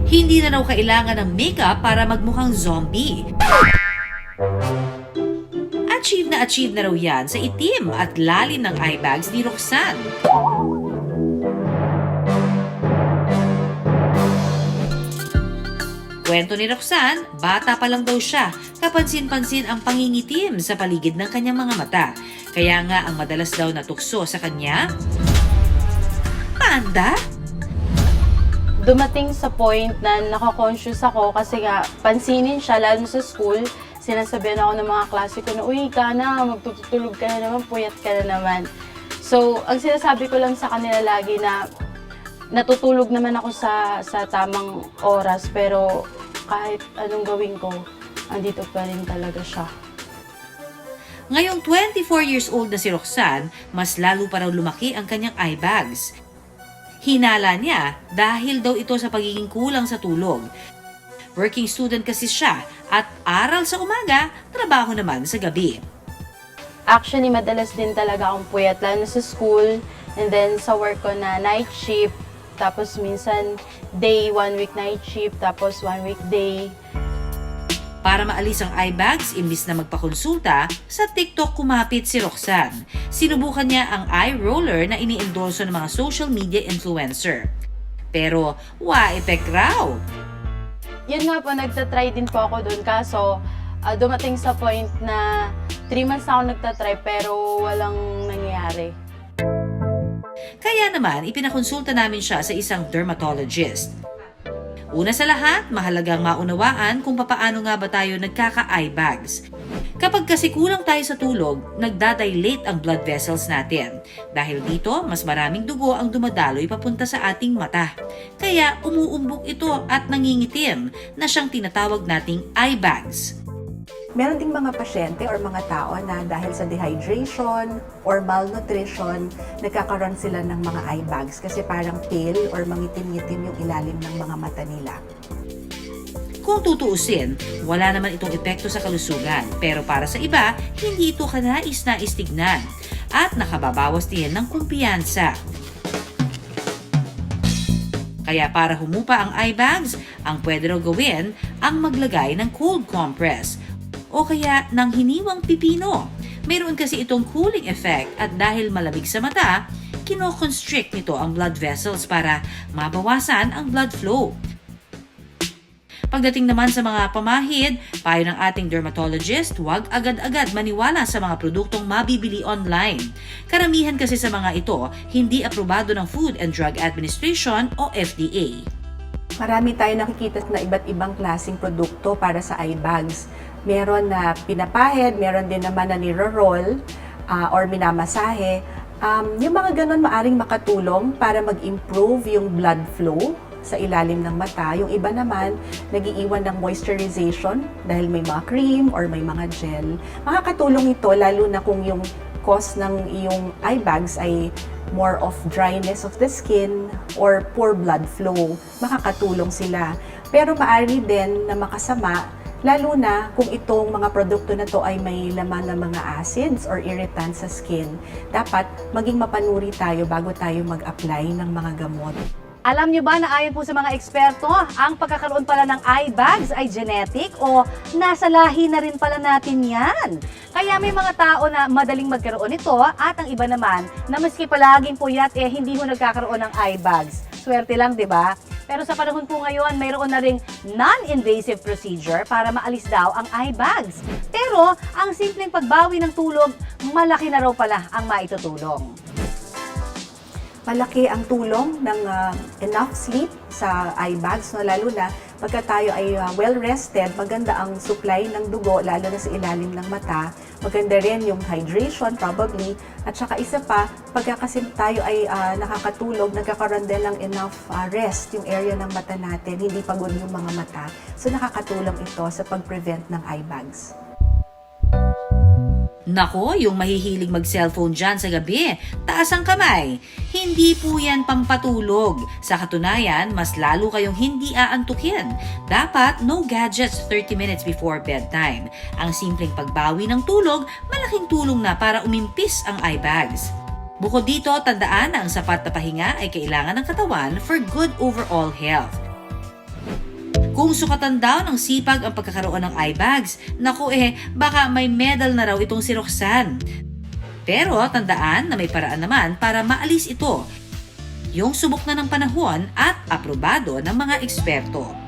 Hindi na raw kailangan ng makeup para magmukhang zombie. Achieve na raw yan sa itim at lalim ng eye bags ni Roxanne. Kwento ni Roxanne, bata pa lang daw siya, kapansin-pansin ang pangingitim sa paligid ng kanyang mga mata. Kaya nga ang madalas daw na tukso sa kanya, panda? Dumating sa point na naka-conscious ako kasi nga pansinin siya lalo sa school. Sinasabihan ako ng mga klase ko na, uy, ka na, magtutulog ka na naman, puyat ka na naman. So, ang sinasabi ko lang sa kanila lagi na natutulog naman ako sa tamang oras, pero kahit anong gawin ko, andito pa rin talaga siya. Ngayong 24 years old na si Roxanne, mas lalo pa raw lumaki ang kanyang eye bags. Hinala niya dahil daw ito sa pagiging kulang sa tulog. Working student kasi siya at aral sa umaga, trabaho naman sa gabi. Actually, madalas din talaga akong puyat, lalo sa school, and then sa work ko na night shift, tapos minsan day, 1 week night shift, tapos 1 week day. Para maalis ang eye bags, imbis na magpakonsulta, sa TikTok kumapit si Roxanne. Sinubukan niya ang eye roller na ini-endorso ng mga social media influencer. Pero, wa-effect raw. Yun nga po, nagtatry din po ako doon. Kaso, dumating sa point na 3 months na ako nagtatry pero walang nangyayari. Kaya naman, ipinakonsulta namin siya sa isang dermatologist. Una sa lahat, mahalagang maunawaan kung papaano nga ba tayo nagkaka-eye bags. Kapag kasi kulang tayo sa tulog, nagdadilate ang blood vessels natin. Dahil dito, mas maraming dugo ang dumadaloy papunta sa ating mata. Kaya umuumbok ito at nangingitim na siyang tinatawag nating eye bags. Meron ding mga pasyente or mga tao na dahil sa dehydration or malnutrition, nagkakaroon sila ng mga eye bags kasi parang pale or mangitim-ngitim yung ilalim ng mga mata nila. Kung tutuusin, wala naman itong epekto sa kalusugan, pero para sa iba, hindi ito kanais-nais tignan at nakababawas din ng kumpiyansa. Kaya para humupa ang eye bags, ang pwede raw gawin ang maglagay ng cold compress o kaya ng hiniwang pipino. Meron kasi itong cooling effect at dahil malamig sa mata, kino-constrict nito ang blood vessels para mabawasan ang blood flow. Pagdating naman sa mga pamahid, payo ng ating dermatologist, huwag agad-agad maniwala sa mga produktong mabibili online. Karamihan kasi sa mga ito, hindi aprobado ng Food and Drug Administration o FDA. Marami tayo nakikita na iba't ibang klaseng produkto para sa eye bags. Meron na pinapahid, meron din naman na niro-roll or minamasahe. Yung mga ganun maaring makatulong para mag-improve yung blood flow sa ilalim ng mata. Yung iba naman, nag-iiwan ng moisturization dahil may mga cream or may mga gel. Makakatulong ito lalo na kung yung cause ng iyong eye bags ay more of dryness of the skin or poor blood flow. Makakatulong sila. Pero maaari din na makasama lalo na kung itong mga produkto na to ay may laman ng mga acids or irritants sa skin. Dapat maging mapanuri tayo bago tayo mag-apply ng mga gamot. Alam niyo ba na ayon po sa mga eksperto, ang pagkakaroon pala ng eye bags ay genetic o nasa lahi na rin pala natin yan? Kaya may mga tao na madaling magkaroon nito at ang iba naman na maski palaging puyat hindi mo nagkakaroon ng eye bags. Swerte lang, di ba? Pero sa panahon po ngayon, mayroon na ring non-invasive procedure para maalis daw ang eye bags. Pero ang simpleng pagbawi ng tulog, malaki na raw pala ang maitutulong. Malaki ang tulong ng enough sleep sa eye bags, no? Lalo na pagka tayo ay well-rested, maganda ang supply ng dugo, lalo na sa ilalim ng mata. Maganda rin yung hydration probably. At saka isa pa, pagka kasi tayo ay nakakatulog, nagkakaroon din ng enough rest yung area ng mata natin, hindi pagod yung mga mata. So nakakatulong ito sa pag-prevent ng eye bags. Nako, yung mahihilig mag-cellphone dyan sa gabi, taas ang kamay. Hindi po yan pampatulog. Sa katunayan, mas lalo kayong hindi aantukin. Dapat no gadgets 30 minutes before bedtime. Ang simpleng pagbawi ng tulog, malaking tulong na para umimpis ang eye bags. Bukod dito, tandaan na ang sapat na pahinga ay kailangan ng katawan for good overall health. Kung sukatan daw ng sipag ang pagkakaroon ng eye bags, naku baka may medal na raw itong si Roxanne. Pero tandaan na may paraan naman para maalis ito. Yung subok na ng panahon at aprobado ng mga eksperto.